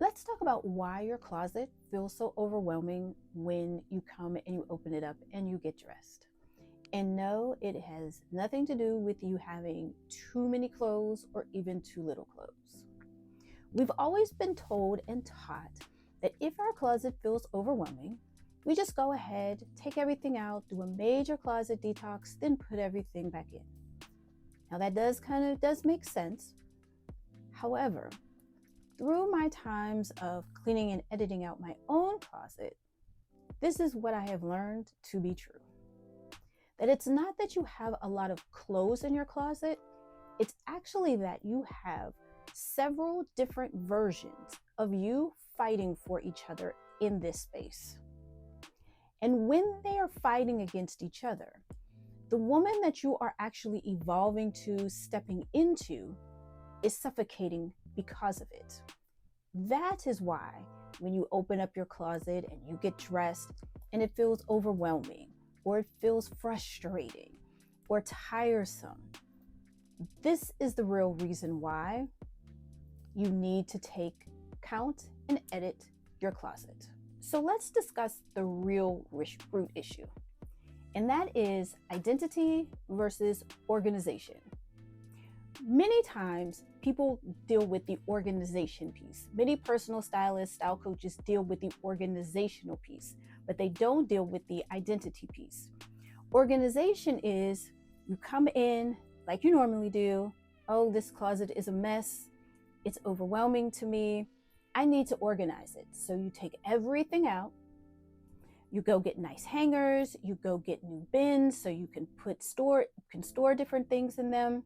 Let's talk about why your closet feels so overwhelming when you come and you open it up and you get dressed. And no, it has nothing to do with you having too many clothes or even too little clothes. We've always been told and taught that if our closet feels overwhelming, we just go ahead, take everything out, do a major closet detox, then put everything back in. Now that does make sense. However, through my times of cleaning and editing out my own closet, this is what I have learned to be true. That it's not that you have a lot of clothes in your closet, it's actually that you have several different versions of you fighting for each other in this space. And when they are fighting against each other, the woman that you are actually evolving to, stepping into, is suffocating because of it. That is why when you open up your closet and you get dressed and it feels overwhelming, or it feels frustrating or tiresome, this is the real reason why you need to take count and edit your closet. So let's discuss the real root issue, and that is identity versus organization. Many times people deal with the organization piece. Many personal stylists, style coaches deal with the organizational piece, but they don't deal with the identity piece. Organization is you come in like you normally do. Oh, this closet is a mess. It's overwhelming to me. I need to organize it. So you take everything out. You go get nice hangers. You go get new bins so you can store different things in them.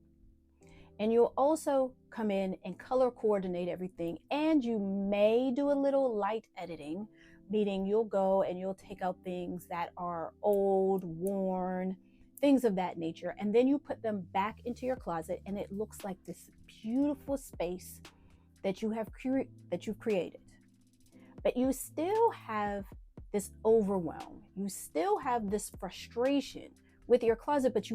And you'll also come in and color coordinate everything. And you may do a little light editing, meaning you'll go and you'll take out things that are old, worn, things of that nature. And then you put them back into your closet and it looks like this beautiful space that you've created. But you still have this overwhelm. You still have this frustration with your closet, but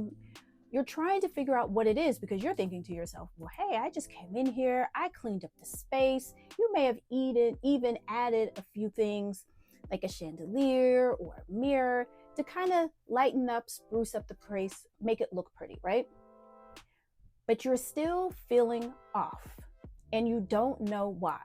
you're trying to figure out what it is because you're thinking to yourself, well, hey, I just came in here, I cleaned up the space. You may have even added a few things like a chandelier or a mirror to kind of lighten up, spruce up the place, make it look pretty, right? But you're still feeling off and you don't know why.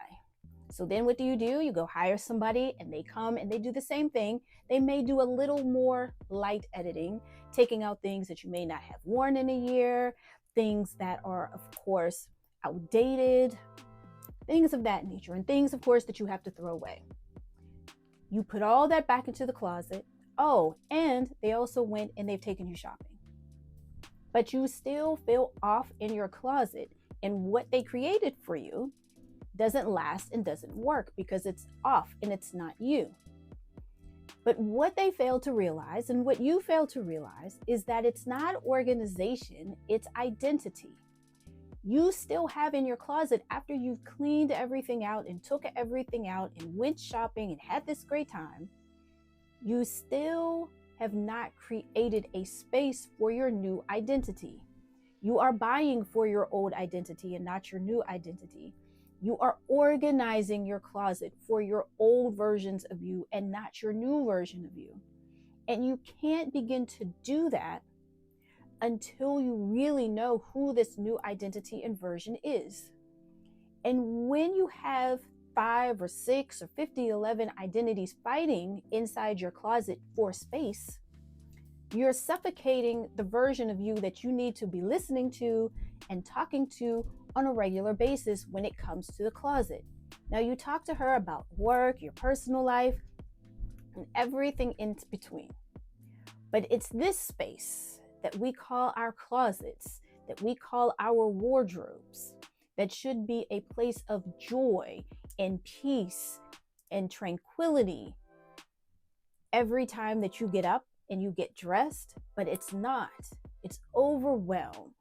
So then what do? You go hire somebody and they come and they do the same thing. They may do a little more light editing, taking out things that you may not have worn in a year, things that are, of course, outdated, things of that nature, and things, of course, that you have to throw away. You put all that back into the closet. Oh, and they also went and they've taken you shopping. But you still feel off in your closet, and what they created for you doesn't last and doesn't work because it's off and it's not you. But what they fail to realize and what you fail to realize is that it's not organization, it's identity. You still have in your closet, after you've cleaned everything out and took everything out and went shopping and had this great time, you still have not created a space for your new identity. You are buying for your old identity and not your new identity. You are organizing your closet for your old versions of you and not your new version of you. And you can't begin to do that until you really know who this new identity and version is. And when you have 5 or 6 or 50, 11 identities fighting inside your closet for space, you're suffocating the version of you that you need to be listening to and talking to on a regular basis when it comes to the closet. Now, you talk to her about work, your personal life, and everything in between. But it's this space that we call our closets, that we call our wardrobes, that should be a place of joy and peace and tranquility every time that you get up and you get dressed, but it's not. It's overwhelmed.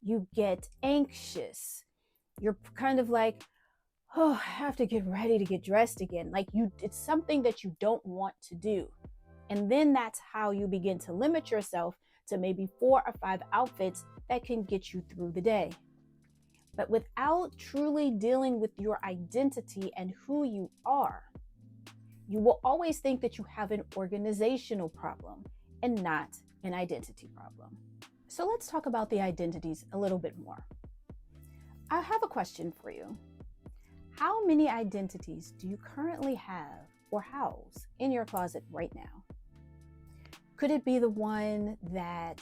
You get anxious. You're kind of like, oh, I have to get ready to get dressed again. Like it's something that you don't want to do. And then that's how you begin to limit yourself to maybe 4 or 5 outfits that can get you through the day. But without truly dealing with your identity and who you are, you will always think that you have an organizational problem and not an identity problem. So let's talk about the identities a little bit more. I have a question for you. How many identities do you currently have or house in your closet right now? Could it be the one that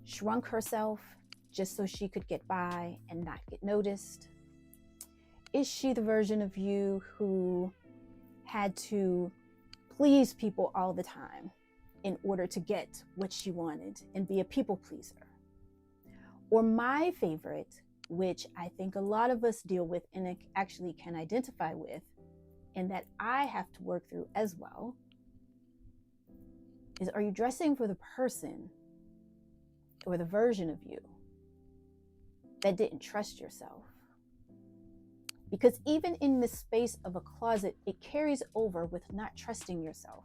shrunk herself just so she could get by and not get noticed? Is she the version of you who had to please people all the time in order to get what she wanted and be a people pleaser? Or my favorite, which I think a lot of us deal with and actually can identify with, and that I have to work through as well, is, are you dressing for the person or the version of you that didn't trust yourself? Because even in the space of a closet, it carries over with not trusting yourself.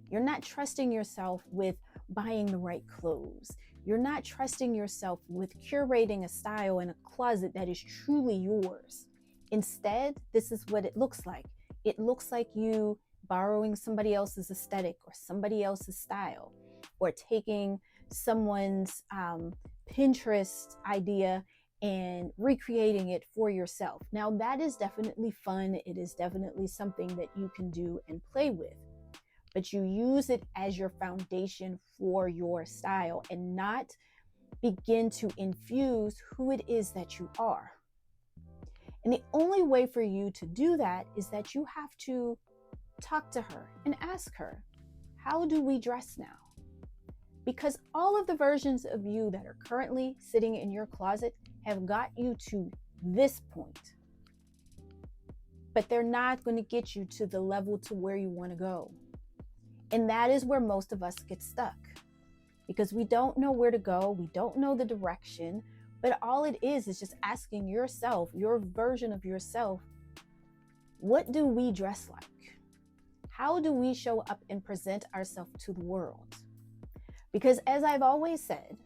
You're not trusting yourself with buying the right clothes. You're not trusting yourself with curating a style in a closet that is truly yours. Instead, this is what it looks like. It looks like you borrowing somebody else's aesthetic or somebody else's style, or taking someone's Pinterest idea and recreating it for yourself. Now, that is definitely fun. It is definitely something that you can do and play with, but you use it as your foundation for your style and not begin to infuse who it is that you are. And the only way for you to do that is that you have to talk to her and ask her, how do we dress now? Because all of the versions of you that are currently sitting in your closet have got you to this point, but they're not going to get you to the level to where you want to go. And that is where most of us get stuck, because we don't know where to go. We don't know the direction, but all it is just asking yourself, your version of yourself, what do we dress like? How do we show up and present ourselves to the world? Because as I've always said,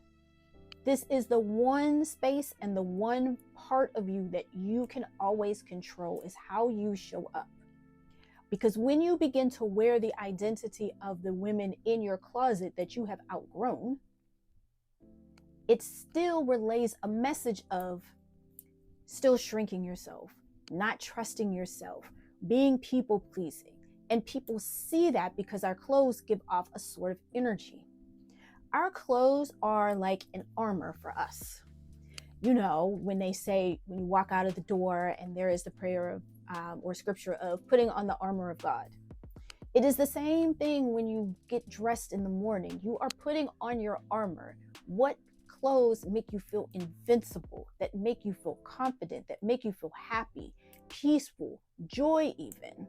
this is the one space and the one part of you that you can always control, is how you show up. Because when you begin to wear the identity of the women in your closet that you have outgrown, it still relays a message of still shrinking yourself, not trusting yourself, being people pleasing. And people see that because our clothes give off a sort of energy. Our clothes are like an armor for us. You know, when they say, when you walk out of the door and there is the prayer of or scripture of putting on the armor of God. It is the same thing when you get dressed in the morning. You are putting on your armor. What clothes make you feel invincible, that make you feel confident, that make you feel happy, peaceful, joy even?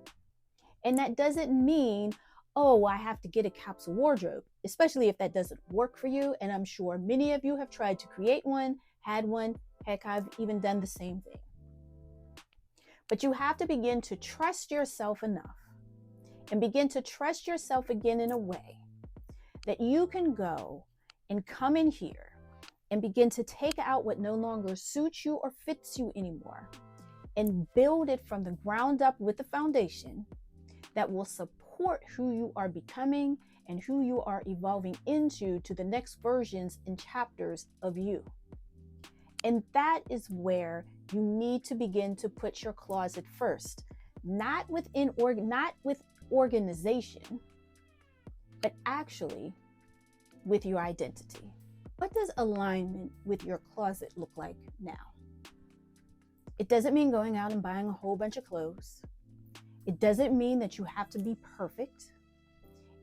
And that doesn't mean, oh, I have to get a capsule wardrobe, especially if that doesn't work for you. And I'm sure many of you have tried to create one, had one. Heck, I've even done the same thing. But you have to begin to trust yourself enough and begin to trust yourself again in a way that you can go and come in here and begin to take out what no longer suits you or fits you anymore and build it from the ground up with the foundation that will support who you are becoming and who you are evolving into, to the next versions and chapters of you. And that is where you need to begin to put your closet first, not with organization, but actually with your identity. What does alignment with your closet look like now? It doesn't mean going out and buying a whole bunch of clothes. It doesn't mean that you have to be perfect.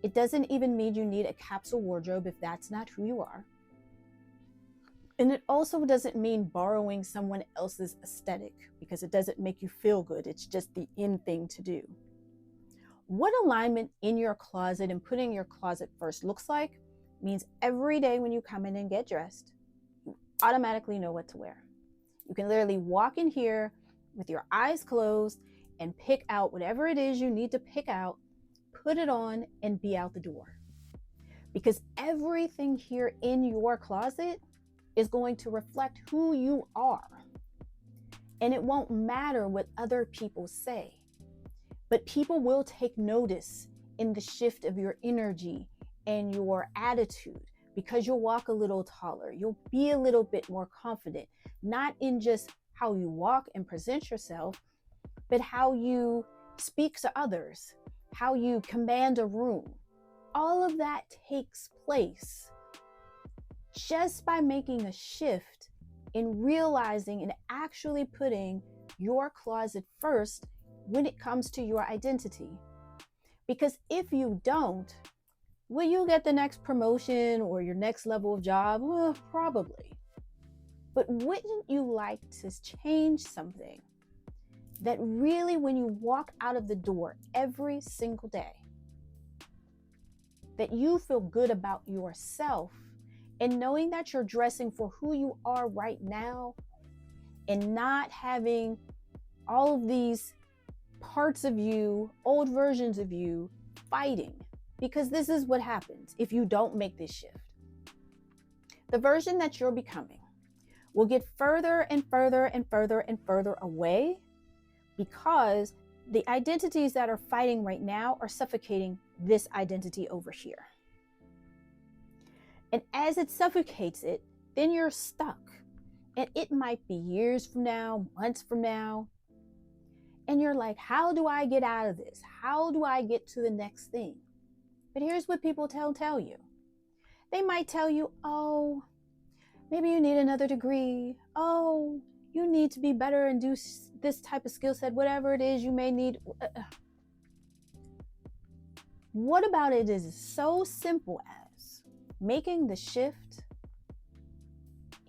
It doesn't even mean you need a capsule wardrobe if that's not who you are. And it also doesn't mean borrowing someone else's aesthetic, because it doesn't make you feel good. It's just the in thing to do. What alignment in your closet and putting your closet first looks like means every day when you come in and get dressed, you automatically know what to wear. You can literally walk in here with your eyes closed and pick out whatever it is you need to pick out, put it on, and be out the door. Because everything here in your closet is going to reflect who you are. And it won't matter what other people say, but people will take notice in the shift of your energy and your attitude, because you'll walk a little taller. You'll be a little bit more confident, not in just how you walk and present yourself, but how you speak to others, how you command a room. All of that takes place just by making a shift in realizing and actually putting your closet first when it comes to your identity. Because if you don't, will you get the next promotion or your next level of job? Well, probably. But wouldn't you like to change something that really, when you walk out of the door every single day, that you feel good about yourself and knowing that you're dressing for who you are right now and not having all of these parts of you, old versions of you, fighting? Because this is what happens if you don't make this shift. The version that you're becoming will get further and further and further and further away, because the identities that are fighting right now are suffocating this identity over here. And as it suffocates it, then you're stuck. And it might be years from now, months from now. And you're like, how do I get out of this? How do I get to the next thing? But here's what people tell you. They might tell you, oh, maybe you need another degree. Oh, you need to be better and do this type of skill set, whatever it is you may need. What about it is so simple as making the shift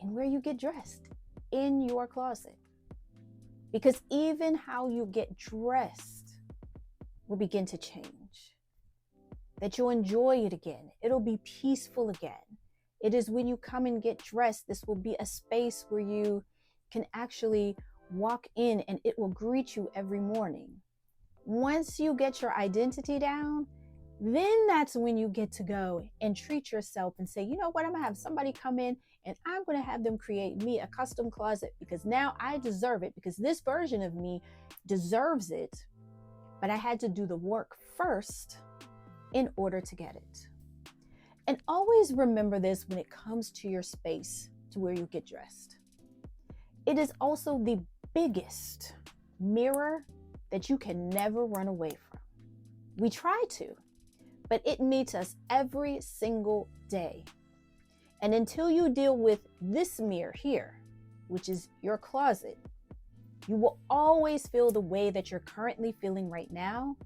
in where you get dressed, in your closet? Because even how you get dressed will begin to change. That you'll enjoy it again. It'll be peaceful again. It is when you come and get dressed, this will be a space where you can actually walk in and it will greet you every morning. Once you get your identity down, then that's when you get to go and treat yourself and say, you know what, I'm gonna have somebody come in and I'm gonna have them create me a custom closet, because now I deserve it, because this version of me deserves it, but I had to do the work first in order to get it. And always remember this when it comes to your space to where you get dressed. It is also the biggest mirror that you can never run away from. We try to, but it meets us every single day. And until you deal with this mirror here, which is your closet, you will always feel the way that you're currently feeling right now,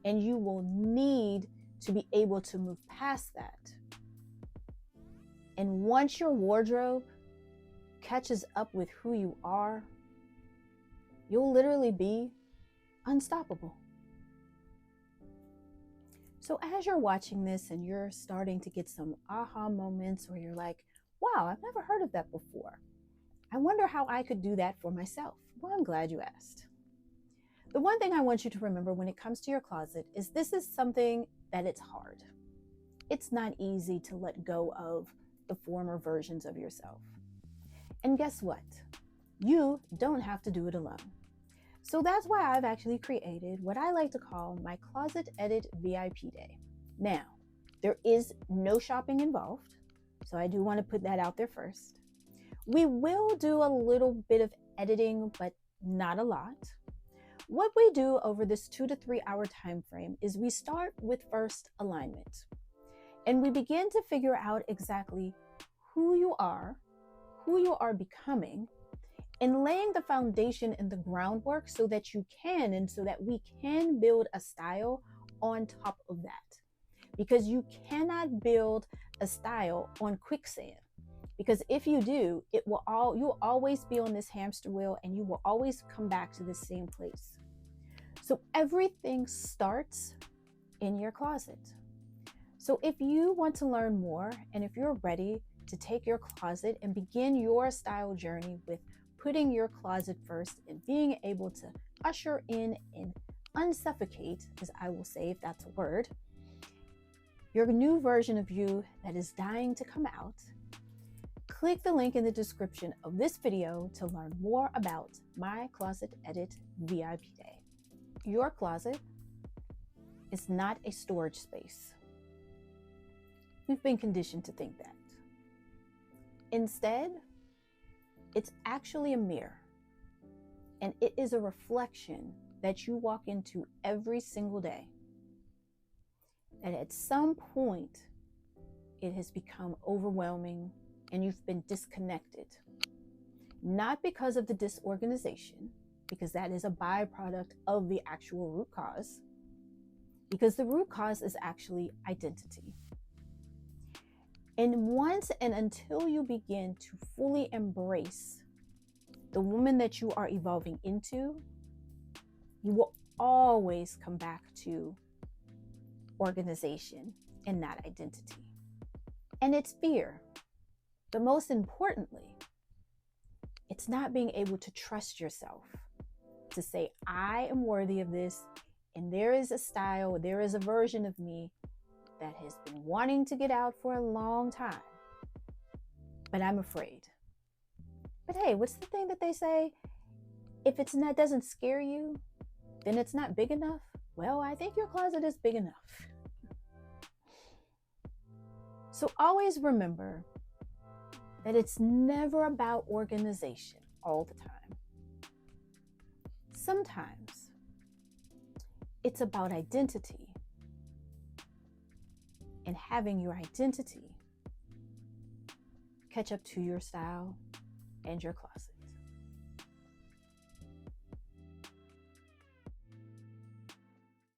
and you will need to be able to move past that. And once your wardrobe catches up with who you are, you'll literally be unstoppable. So as you're watching this and you're starting to get some aha moments where you're like, wow, I've never heard of that before. I wonder how I could do that for myself. Well, I'm glad you asked. The one thing I want you to remember when it comes to your closet is this is something that it's hard. It's not easy to let go of the former versions of yourself. And guess what? You don't have to do it alone. So that's why I've actually created what I like to call my Closet Edit VIP Day. Now, there is no shopping involved, so I do want to put that out there first. We will do a little bit of editing, but not a lot. What we do over this 2 to 3 hour time frame is we start with first alignment, and we begin to figure out exactly who you are becoming, and laying the foundation and the groundwork so that you can, and so that we can build a style on top of that. Because you cannot build a style on quicksand. Because if you do, you'll always be on this hamster wheel and you will always come back to the same place. So everything starts in your closet. So if you want to learn more, and if you're ready to take your closet and begin your style journey with putting your closet first and being able to usher in and unsuffocate, as I will say, if that's a word, your new version of you that is dying to come out, Click the link in the description of this video to learn more about my Closet Edit VIP Day. Your closet is not a storage space. We've been conditioned to think that. Instead, it's actually a mirror, and it is a reflection that you walk into every single day. And at some point, it has become overwhelming and you've been disconnected. Not because of the disorganization, because that is a byproduct of the actual root cause, because the root cause is actually identity. And once and until you begin to fully embrace the woman that you are evolving into, you will always come back to organization and not identity. And it's fear. But most importantly, it's not being able to trust yourself to say, I am worthy of this, and there is a style, there is a version of me that has been wanting to get out for a long time, but I'm afraid. But hey, what's the thing that they say? If it's not doesn't scare you, then it's not big enough. Well, I think your closet is big enough. So always remember that it's never about organization all the time. Sometimes it's about identity and having your identity catch up to your style and your closet.